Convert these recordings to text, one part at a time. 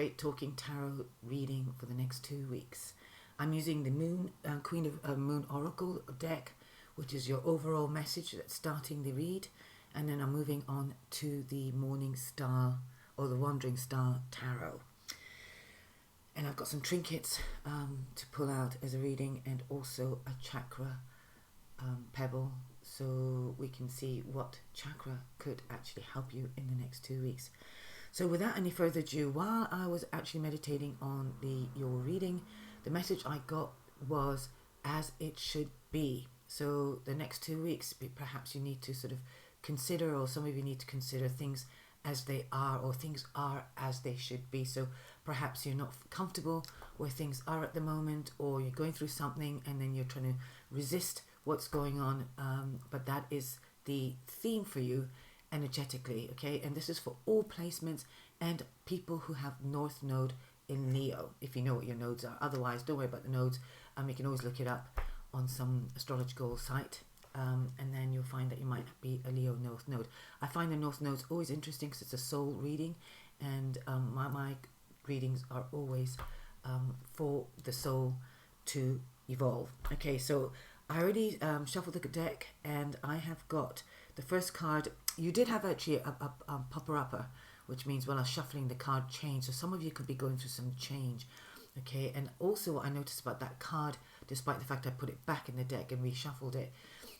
straight talking tarot reading for the next 2 weeks. I'm using the Moon Queen of Moon Oracle deck, which is your overall message that's starting the read, and then I'm moving on to the Morning Star or the Wandering Star Tarot. And I've got some trinkets to pull out as a reading, and also a chakra pebble, so we can see what chakra could actually help you in the next 2 weeks. So without any further ado, while I was actually meditating on your reading, the message I got was as it should be. So the next 2 weeks, perhaps you need to sort of consider, or some of you need to consider things as they are, or things are as they should be. So perhaps you're not comfortable where things are at the moment, or you're going through something and then you're trying to resist what's going on, but that is the theme for you energetically, okay? And this is for all placements and people who have North Node in Leo, if you know what your nodes are. Otherwise, don't worry about the nodes. You can always look it up on some astrological site, and then you'll find that you might be a Leo North Node. I find the North Nodes always interesting because it's a soul reading, and my readings are always for the soul to evolve. Okay, so I already shuffled the deck, and I have got the first card. You did have actually a popper-upper, which means while I was shuffling, the card changed. So some of you could be going through some change. Okay, and also what I noticed about that card, despite the fact I put it back in the deck and reshuffled it,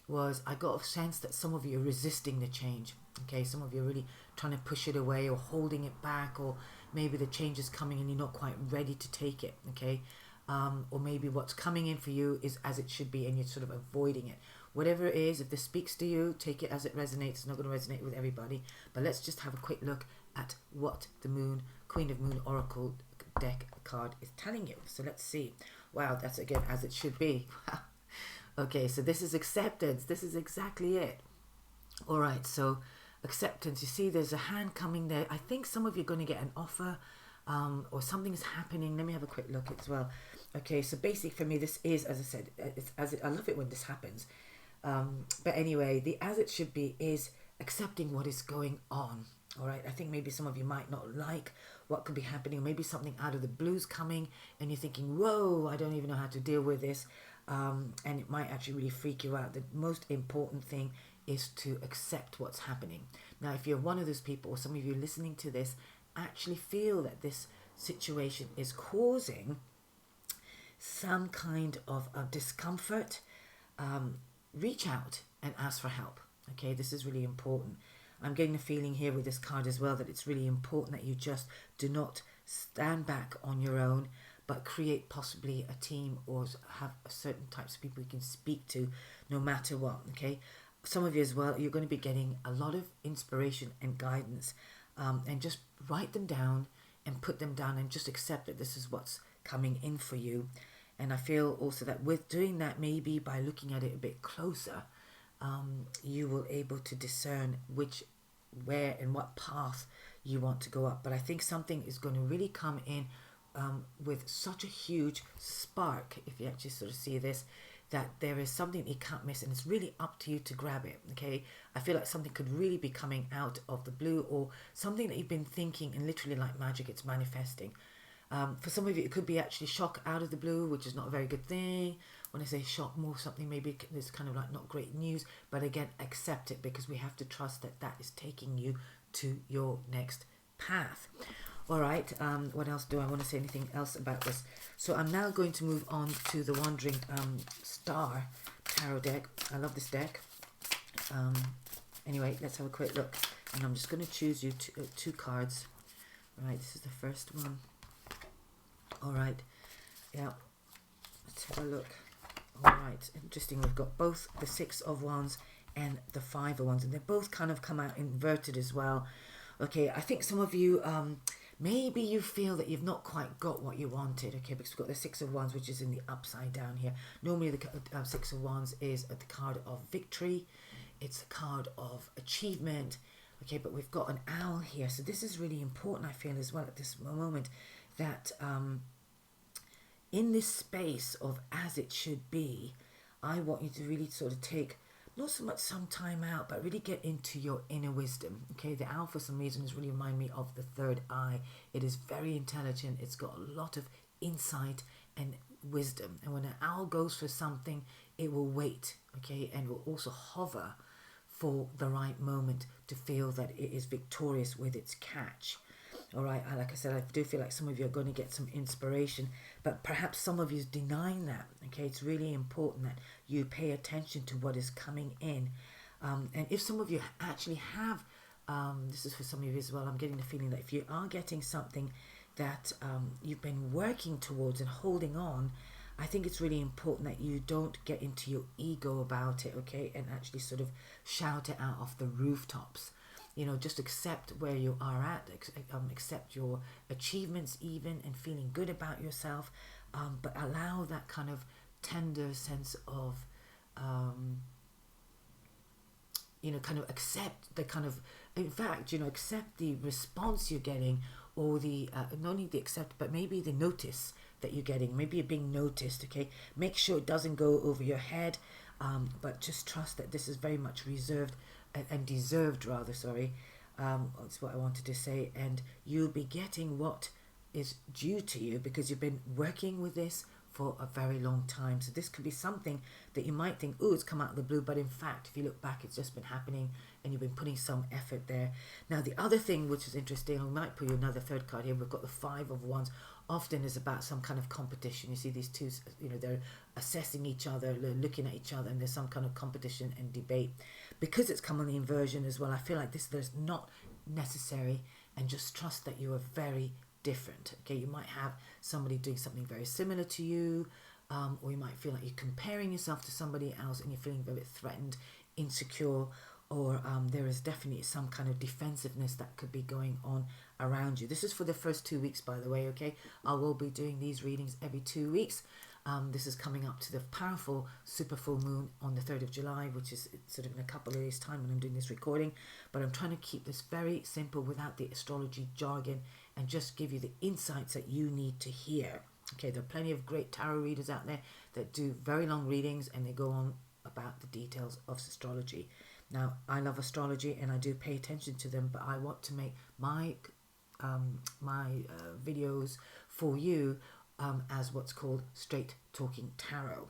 was I got a sense that some of you are resisting the change. Okay, some of you are really trying to push it away or holding it back, or maybe the change is coming and you're not quite ready to take it. Okay, or maybe what's coming in for you is as it should be and you're sort of avoiding it. Whatever it is, if this speaks to you, take it as it resonates. It's not going to resonate with everybody, but let's just have a quick look at what the Queen of Moon Oracle deck card is telling you. So let's see. Wow, that's again as it should be. Okay, so this is acceptance. This is exactly it. All right, so acceptance. You see there's a hand coming there. I think some of you are going to get an offer, or something's happening. Let me have a quick look as well. Okay, so basically for me, this is, as I said, I love it when this happens. But anyway, the as it should be is accepting what is going on. All right, I think maybe some of you might not like what could be happening. Maybe something out of the blue's coming and you're thinking, whoa, I don't even know how to deal with this. And it might actually really freak you out. The most important thing is to accept what's happening. Now, if you're one of those people, or some of you listening to this, actually feel that this situation is causing some kind of discomfort, reach out and ask for help. Okay, this is really important. I'm getting a feeling here with this card as well that it's really important that you just do not stand back on your own, but create possibly a team or have certain types of people you can speak to no matter what. Okay, some of you as well, you're going to be getting a lot of inspiration and guidance, and just write them down and put them down and just accept that this is what's coming in for you. And I feel also that with doing that, maybe by looking at it a bit closer, you will able to discern where and what path you want to go up. But I think something is going to really come in with such a huge spark, if you actually sort of see this, that there is something you can't miss, and it's really up to you to grab it. Okay, I feel like something could really be coming out of the blue, or something that you've been thinking, and literally like magic, it's manifesting. For some of you, it could be actually shock out of the blue, which is not a very good thing. When I say shock, more something maybe it's kind of like not great news, but again, accept it, because we have to trust that that is taking you to your next path. All right, what else do I want to say anything else about this? So I'm now going to move on to the Wandering Star Tarot deck. I love this deck. Anyway, let's have a quick look. And I'm just going to choose you two cards. All right, this is the first one. All right, yeah, let's have a look. All right, interesting. We've got both the Six of Wands and the Five of Wands, and they both kind of come out inverted as well. Okay, I think some of you, maybe you feel that you've not quite got what you wanted, okay, because we've got the Six of Wands, which is in the upside down here. Normally the Six of Wands is the card of victory. It's a card of achievement, okay, but we've got an owl here. So this is really important, I feel, as well at this moment, that in this space of as it should be, I want you to really sort of take not so much some time out, but really get into your inner wisdom. Okay, the owl for some reason has really reminded me of the third eye. It is very intelligent. It's got a lot of insight and wisdom. And when an owl goes for something, it will wait, okay, and will also hover for the right moment to feel that it is victorious with its catch. All right, like I said, I do feel like some of you are going to get some inspiration, but perhaps some of you is denying that. Okay, it's really important that you pay attention to what is coming in. And if some of you actually have, this is for some of you as well, I'm getting the feeling that if you are getting something that you've been working towards and holding on, I think it's really important that you don't get into your ego about it, okay, and actually sort of shout it out off the rooftops. You know, just accept where you are at, accept your achievements even, and feeling good about yourself, but allow that kind of tender sense of, kind of accept the kind of, in fact, accept the response you're getting, or the, not only the accept, but maybe the notice that you're getting. Maybe you're being noticed, okay? Make sure it doesn't go over your head, but just trust that this is very much reserved and deserved, rather, sorry. That's what I wanted to say. And you'll be getting what is due to you because you've been working with this for a very long time. So this could be something that you might think, oh, it's come out of the blue, but in fact, if you look back, it's just been happening and you've been putting some effort there. Now, the other thing which is interesting, I might put you another third card here. We've got the Five of Wands. Often is about some kind of competition. You see these two, they're assessing each other, they're looking at each other, and there's some kind of competition and debate. Because it's come on the inversion as well, I feel like there's not necessary, and just trust that you are very different. Okay, you might have somebody doing something very similar to you, or you might feel like you're comparing yourself to somebody else and you're feeling very threatened, insecure, or there is definitely some kind of defensiveness that could be going on around you. This is for the first 2 weeks, by the way, okay? I will be doing these readings every 2 weeks. This is coming up to the powerful super full moon on the 3rd of July, which is sort of in a couple of days' time when I'm doing this recording. But I'm trying to keep this very simple without the astrology jargon and just give you the insights that you need to hear. Okay, there are plenty of great tarot readers out there that do very long readings and they go on about the details of astrology. Now, I love astrology and I do pay attention to them, but I want to make my videos for you as what's called straight talking tarot.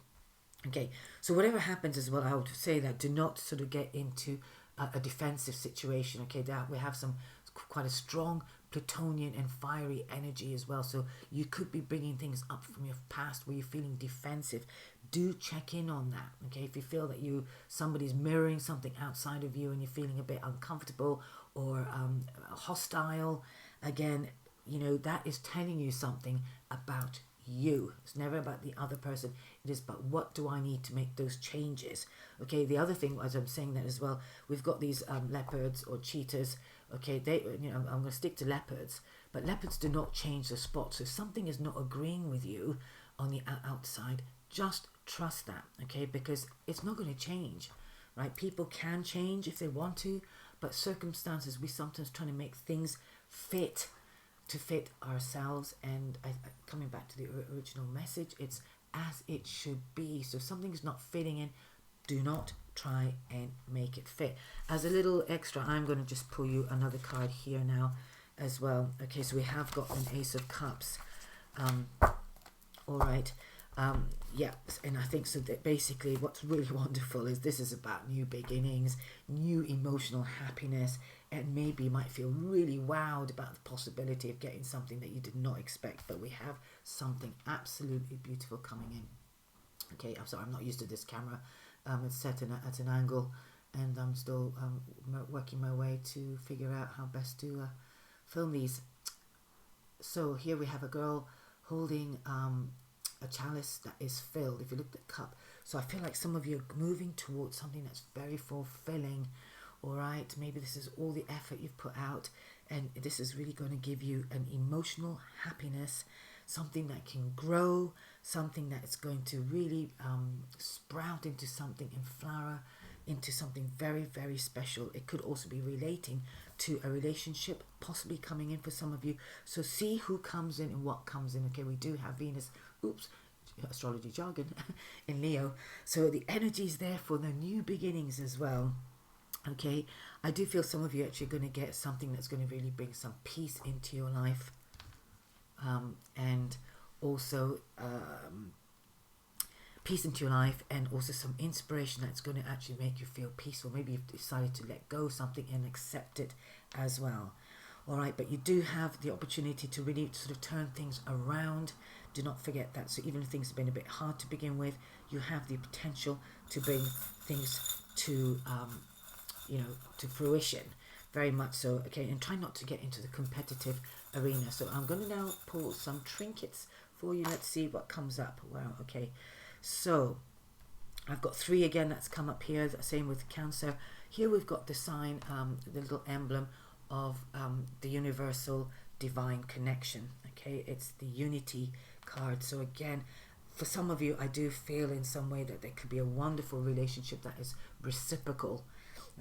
Okay, so whatever happens as well, I would say that do not sort of get into a defensive situation. Okay, that we have some quite a strong Plutonian and fiery energy as well, so you could be bringing things up from your past where you're feeling defensive. Do check in on that. Okay, if you feel that somebody's mirroring something outside of you and you're feeling a bit uncomfortable or hostile, again, that is telling you something about you. It's never about the other person. It is about what do I need to make those changes. Okay, the other thing, as I'm saying that as well, we've got these leopards or cheetahs. Okay, I'm going to stick to leopards, but leopards do not change the spot. So if something is not agreeing with you on the outside, just trust that, okay, because it's not going to change, right? People can change if they want to, but circumstances, we sometimes trying to make things fit ourselves. And coming back to the original message, it's as it should be. So if something's not fitting in, do not try and make it fit. As a little extra, I'm going to just pull you another card here now as well. Okay, so we have got an Ace of Cups. All right. Yeah, and I think so that basically what's really wonderful is this is about new beginnings, new emotional happiness, and maybe you might feel really wowed about the possibility of getting something that you did not expect, but we have something absolutely beautiful coming in. Okay, I'm sorry, I'm not used to this camera. It's set at an angle, and I'm still working my way to figure out how best to film these. So here we have a girl holding a chalice that is filled. If you look at the cup, so I feel like some of you are moving towards something that's very fulfilling. All right, maybe this is all the effort you've put out, and this is really going to give you an emotional happiness, something that can grow, something that is going to really sprout into something and flower into something very, very special. It could also be relating to a relationship possibly coming in for some of you. So see who comes in and what comes in. Okay, we do have Venus astrology jargon, in Leo. So the energy is there for the new beginnings as well. Okay, I do feel some of you actually going to get something that's going to really bring some peace into your life, and also peace into your life, and also some inspiration that's going to actually make you feel peaceful. Maybe you've decided to let go of something and accept it as well. All right, but you do have the opportunity to really sort of turn things around. Do not forget that. So even if things have been a bit hard to begin with, you have the potential to bring things to to fruition, very much so. Okay, and try not to get into the competitive arena. So I'm going to now pull some trinkets for you. Let's see what comes up. Wow. Okay, so I've got 3 again that's come up here. Same with Cancer. Here we've got the sign, the little emblem of the universal divine connection. Okay, it's the unity card. So again, for some of you, I do feel in some way that there could be a wonderful relationship that is reciprocal.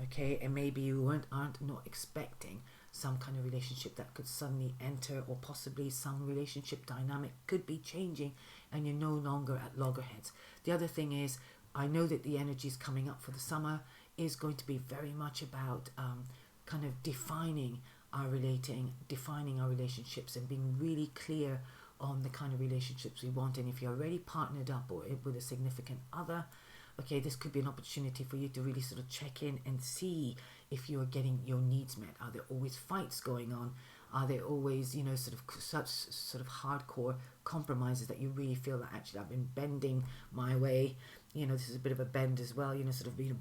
Okay, and maybe you aren't not expecting some kind of relationship that could suddenly enter, or possibly some relationship dynamic could be changing and you're no longer at loggerheads. The other thing is, I know that the energies coming up for the summer is going to be very much about kind of defining our relationships and being really clear on the kind of relationships we want. And if you're already partnered up or with a significant other, okay, this could be an opportunity for you to really sort of check in and see if you are getting your needs met. Are there always fights going on? Are there always, such sort of hardcore compromises that you really feel that actually I've been bending my way? This is a bit of a bend as well,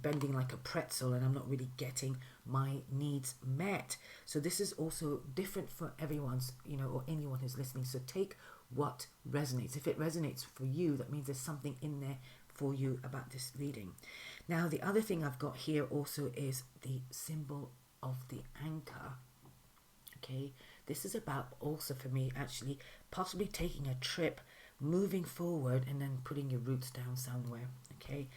bending like a pretzel, and I'm not really getting my needs met. So this is also different for everyone's, or anyone who's listening. So take what resonates. If it resonates for you, that means there's something in there for you about this reading. Now, the other thing I've got here also is the symbol of the anchor. Okay, this is about also for me actually possibly taking a trip, moving forward, and then putting your roots down somewhere. Okay,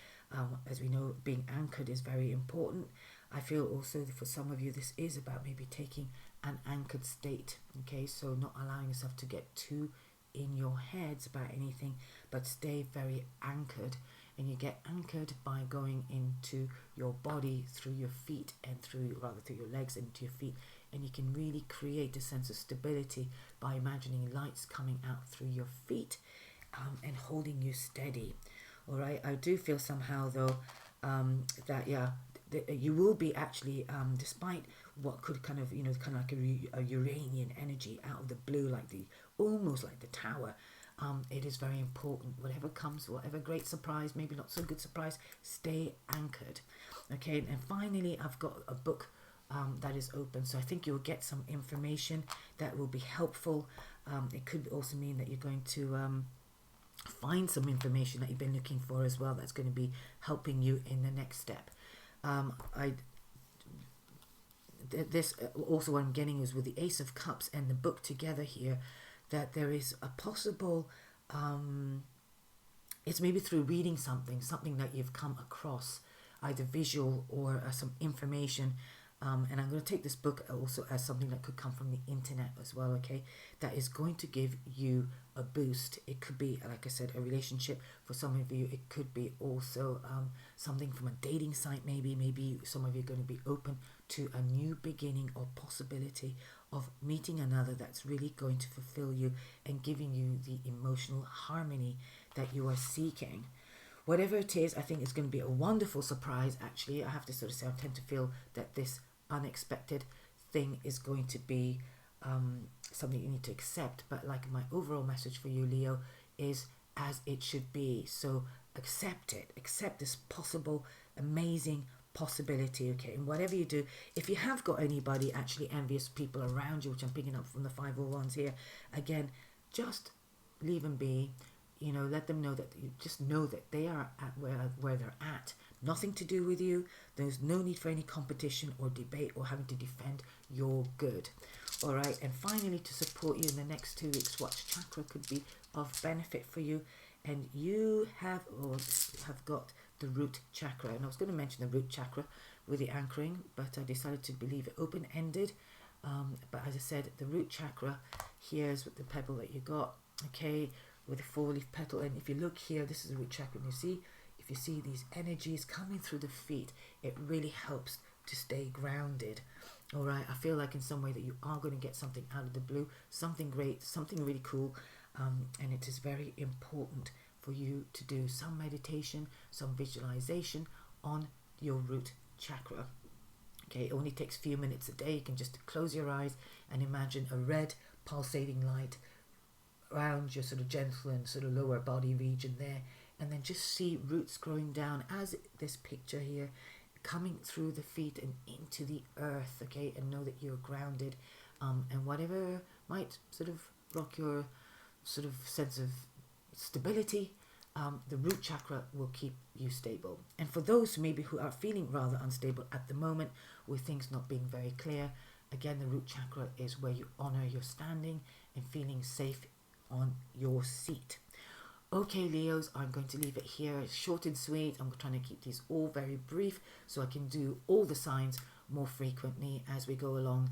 as we know, being anchored is very important. I feel also that for some of you this is about maybe taking an anchored state. Okay, so not allowing yourself to get too in your heads about anything, but stay very anchored. And you get anchored by going into your body through your feet, and through your legs into your feet, and you can really create a sense of stability by imagining lights coming out through your feet, and holding you steady. All right, I do feel somehow though that you will be actually, despite what could kind of like a Uranian energy out of the blue, like almost like the tower. It is very important. Whatever comes, whatever great surprise, maybe not so good surprise, stay anchored. Okay, and finally, I've got a book that is open. So I think you'll get some information that will be helpful. It could also mean that you're going to find some information that you've been looking for as well. That's going to be helping you in the next step. This also what I'm getting is with the Ace of Cups and the book together here, that there is a possible, it's maybe through reading something that you've come across, either visual or some information. And I'm going to take this book also as something that could come from the internet as well, okay? That is going to give you a boost. It could be, like I said, a relationship. For some of you, it could be also something from a dating site, maybe. Maybe some of you are going to be open to a new beginning or possibility of meeting another that's really going to fulfill you and giving you the emotional harmony that you are seeking. Whatever it is, I think it's going to be a wonderful surprise, actually. I have to sort of say, I tend to feel that this unexpected thing is going to be something you need to accept. But like my overall message for you, Leo, is as it should be. So accept it. Accept this possible, amazing possibility, okay? And whatever you do, if you have got anybody, actually envious people around you, which I'm picking up from the 501s here, again, just leave them be. Let them know that you just know that they are at where they're at. Nothing to do with you. There's no need for any competition or debate or having to defend your good. All right. And finally, to support you in the next 2 weeks, what chakra could be of benefit for you? And you have got the root chakra. And I was going to mention the root chakra with the anchoring, but I decided to leave it open-ended. But as I said, the root chakra, here's with the pebble that you got. Okay. with a 4-leaf petal. And if you look here, this is the root chakra, and if you see these energies coming through the feet, it really helps to stay grounded. All right, I feel like in some way that you are going to get something out of the blue, something great, something really cool, and it is very important for you to do some meditation, some visualization on your root chakra. Okay, it only takes a few minutes a day. You can just close your eyes and imagine a red pulsating light around your sort of gentle and sort of lower body region there, and then just see roots growing down as this picture here, coming through the feet and into the earth. Okay, and know that you're grounded, and whatever might sort of rock your sort of sense of stability, the root chakra will keep you stable. And for those maybe who are feeling rather unstable at the moment, with things not being very clear, again, the root chakra is where you honor your standing and feeling safe on your seat. Okay, Leos, I'm going to leave it here. It's short and sweet. I'm trying to keep these all very brief so I can do all the signs more frequently as we go along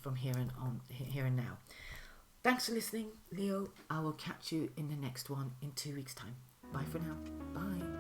from here and now. Thanks for listening, Leo. I will catch you in the next one in 2 weeks' time. Bye for now. Bye.